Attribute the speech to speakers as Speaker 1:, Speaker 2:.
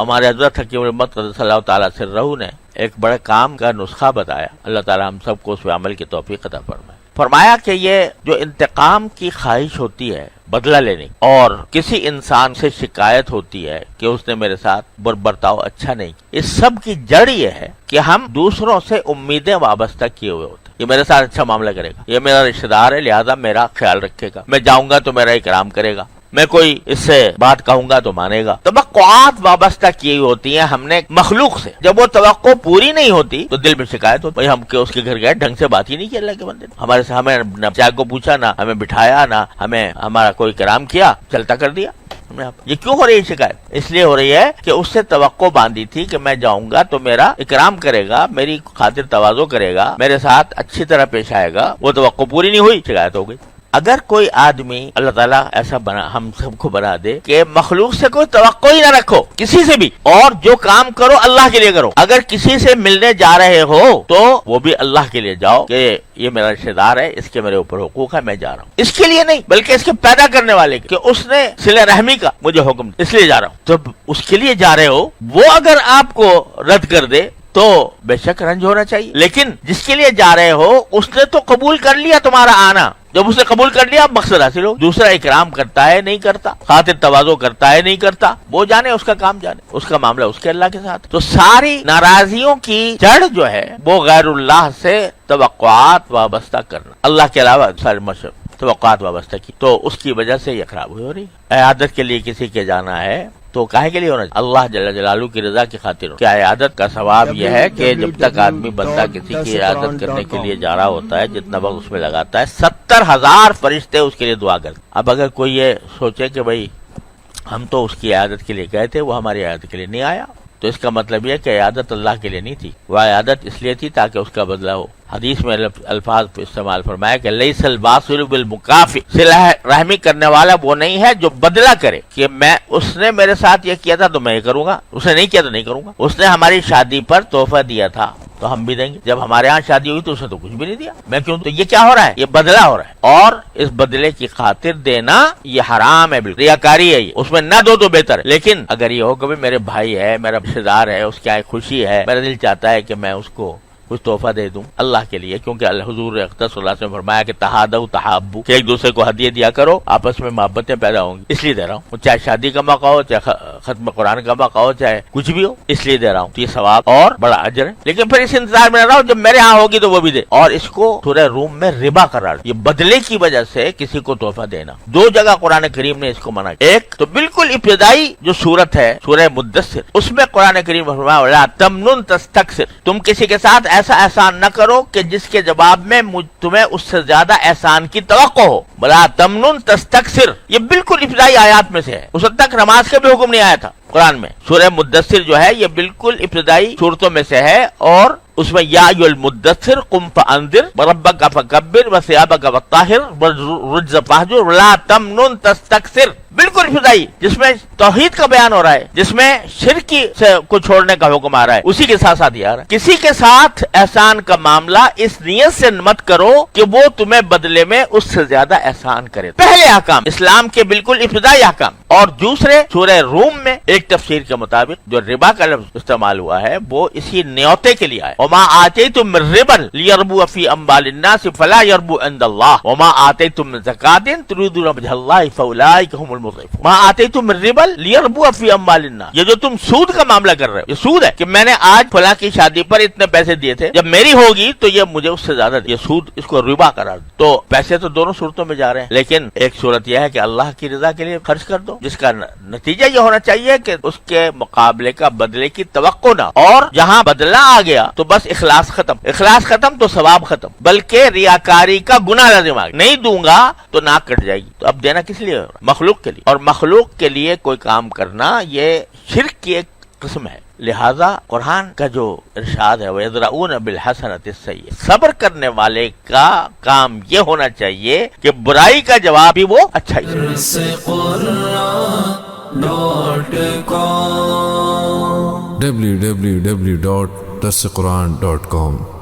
Speaker 1: ہمارے حضرت حکیم الامت قدس اللہ تعالیٰ سرہ نے ایک بڑے کام کا نسخہ بتایا. اللہ تعالیٰ ہم سب کو اس پہ عمل کی توفیق عطا فرمائے. فرمایا کہ یہ جو انتقام کی خواہش ہوتی ہے بدلہ لینے کی، اور کسی انسان سے شکایت ہوتی ہے کہ اس نے میرے ساتھ برتاؤ اچھا نہیں، اس سب کی جڑ یہ ہے کہ ہم دوسروں سے امیدیں وابستہ کیے ہوئے ہوتے ہیں. یہ میرے ساتھ اچھا معاملہ کرے گا، یہ میرا رشتہ دار ہے لہذا میرا خیال رکھے گا، میں جاؤں گا تو میرا اکرام کرے گا، میں کوئی اس سے بات کہوں گا تو مانے گا. توقعات وابستہ کی ہوتی ہیں ہم نے مخلوق سے. جب وہ توقع پوری نہیں ہوتی تو دل میں شکایت ہوتی ہے، ہم اس کے گھر گئے ڈھنگ سے بات ہی نہیں کی اللہ کے بندے، ہمارے سے ہمیں نہ چائے کو پوچھا، نہ ہمیں بٹھایا، نہ ہمیں ہمارا کوئی کرام کیا، چلتا کر دیا. یہ کیوں ہو رہی ہے شکایت؟ اس لیے ہو رہی ہے کہ اس سے توقع باندھی تھی کہ میں جاؤں گا تو میرا اکرام کرے گا، میری خاطر تواضع کرے گا، میرے ساتھ اچھی طرح پیش آئے گا. وہ توقع پوری نہیں ہوئی، شکایت ہو گئی. اگر کوئی آدمی اللہ تعالیٰ ایسا بنا ہم سب کو بنا دے کہ مخلوق سے کوئی توقع ہی نہ رکھو کسی سے بھی، اور جو کام کرو اللہ کے لیے کرو. اگر کسی سے ملنے جا رہے ہو تو وہ بھی اللہ کے لیے جاؤ کہ یہ میرا رشتہ دار ہے، اس کے میرے اوپر حقوق ہے، میں جا رہا ہوں. اس کے لیے نہیں بلکہ اس کے پیدا کرنے والے کہ اس نے صلہ رحمی کا مجھے حکم اس لیے جا رہا ہوں. تو اس کے لیے جا رہے ہو، وہ اگر آپ کو رد کر دے تو بے شک رنج ہونا چاہیے. لیکن جس کے لیے جا رہے ہو اس نے تو قبول کر لیا تمہارا آنا، جب اس نے قبول کر لیا اب مقصد حاصل ہو. دوسرا اکرام کرتا ہے نہیں کرتا، خاطر تواضع کرتا ہے نہیں کرتا، وہ جانے، اس کا کام جانے، اس کا معاملہ اس کے اللہ کے ساتھ. تو ساری ناراضیوں کی جڑ جو ہے وہ غیر اللہ سے توقعات وابستہ کرنا، اللہ کے علاوہ سارے توقعات وابستہ کی، تو اس کی وجہ سے یہ خراب ہو رہی ہے. عیادت کے لیے کسی کے جانا ہے تو کاہے کے لیے ہونا چاہیے؟ اللہ جل جلالہ کی رضا کی خاطر. کیا عیادت کا ثواب یہ ہے کہ جب تک آدمی بندہ کسی کی عیادت کرنے کے لیے جا رہا ہوتا ہے جتنا وقت اس میں لگاتا ہے 70,000 فرشتے اس کے لیے دعا کرتے. اب اگر کوئی یہ سوچے کہ بھئی ہم تو اس کی عیادت کے لیے گئے تھے، وہ ہماری عیادت کے لیے نہیں آیا، تو اس کا مطلب یہ کہ عیادت اللہ کے لیے نہیں تھی، وہ عیادت اس لیے تھی تاکہ اس کا بدلہ ہو. حدیث میں الفاظ استعمال فرمایا کہ لیس الواصل بالمکافئ، صلہ رحمی کرنے والا وہ نہیں ہے جو بدلہ کرے کہ میں اس نے میرے ساتھ یہ کیا تھا تو میں یہ کروں گا، اس نے نہیں کیا تو نہیں کروں گا. اس نے ہماری شادی پر تحفہ دیا تھا تو ہم بھی دیں گے، جب ہمارے ہاں شادی ہوئی تو اس نے تو کچھ بھی نہیں دیا، میں کیوں؟ تو یہ کیا ہو رہا ہے؟ یہ بدلہ ہو رہا ہے، اور اس بدلے کی خاطر دینا یہ حرام ہے، بالکل ریاکاری ہے. یہ اس میں نہ دو تو بہتر ہے. لیکن اگر یہ ہو کہ میرے بھائی ہے، میرا رشتہ دار ہے، اس کی خوشی ہے، میرا دل چاہتا ہے کہ میں اس کو کچھ تحفہ دے دوں اللہ کے لیے، کیونکہ حضور اقدس صلی اللہ علیہ وسلم نے فرمایا کہ تحادوا تحابوا، کہ ایک دوسرے کو ہدیے دیا کرو، آپس میں محبتیں پیدا ہوں گی، اس لیے دے رہا ہوں. چاہے شادی کا موقع ہو، چاہے ختم قرآن کا موقع ہو، چاہے کچھ بھی ہو، اس لیے دے رہا ہوں. تو یہ ثواب اور بڑا اجر ہے. لیکن پھر اس انتظار میں رہ رہا ہوں جب میرے ہاں ہوگی تو وہ بھی دے. اور اس کو سورہ روم میں ربا قرار دیا. یہ بدلے کی وجہ سے کسی کو تحفہ دینا، دو جگہ قرآن کریم نے اس کو منع کیا. ایک تو بالکل ابتدائی جو سورت ہے سورہ مدثر، اس میں قرآن کریم نے فرمایا وَلَا تَمْنُن تَسْتَكْثِرْ، تم کسی کے ساتھ ایسا احسان نہ کرو کہ جس کے جواب میں تمہیں اس سے زیادہ احسان کی توقع ہو. بلا تمنن تستکثر، یہ بالکل ابتدائی آیات میں سے ہے. اس وقت تک نماز کا بھی حکم نہیں آیا تھا قرآن میں. سورہ مدثر جو ہے یہ بالکل ابتدائی صورتوں میں سے ہے، اور اس میں یا ایھا المدثر قم فانذر وربک فکبر وثیابک فطہر والرجز فاہجر ولا تمنن تستکثر، بالکل ابتدائی، جس میں توحید کا بیان ہو رہا ہے، جس میں شرک کو چھوڑنے کا حکم آ رہا ہے، اسی کے ساتھ ساتھ یہ آ رہا ہے. کسی کے ساتھ احسان کا معاملہ اس نیت سے مت کرو کہ وہ تمہیں بدلے میں اس سے زیادہ احسان کرے. پہلے احکام اسلام کے بالکل ابتدائی احکام. اور دوسرے سورہ روم میں ایک تفسیر کے مطابق جو ربا کا لفظ استعمال ہوا ہے وہ اسی نیوتے کے لیے آئے. وما آتیتم من ربا لیربو فی اموال الناس فلا یربو عند اللہ وما آتیتم من زکاۃ تريدون وجه اللہ فاولئک هم المضعفون. ما آتیتم من ربا لیربو فی اموال الناس، یہ جو تم سود کا معاملہ کر رہے ہو یہ سود ہے کہ میں نے آج فلاں کی شادی پر اتنے پیسے دیے تھے، جب میری ہوگی تو یہ مجھے اس سے زیادہ، یہ سود، اس کو ربا قرار دو. تو پیسے تو دونوں صورتوں میں جا رہے ہیں، لیکن ایک صورت یہ ہے کہ اللہ کی رضا کے لیے خرچ کر دو جس کا نتیجہ یہ ہونا چاہیے کہ اس کے مقابلے کا بدلے کی توقع نہ، اور جہاں بدلہ آ گیا تو بس اخلاص ختم. اخلاص ختم تو ثواب ختم، بلکہ ریاکاری کا گناہ لازم آ گیا. نہیں دوں گا تو ناک کٹ جائے گی. تو اب دینا کس لیے؟ مخلوق کے لیے. اور مخلوق کے لیے کوئی کام کرنا یہ شرک کی ایک قسم ہے. لہذا قرآن کا جو ارشاد ہے وَيَدْرَؤُونَ بِالْحَسَنَةِ السَّيِّئَةَ، صبر کرنے والے کا کام یہ ہونا چاہیے کہ برائی کا جواب بھی وہ اچھا ہی.
Speaker 2: www.darsequran.com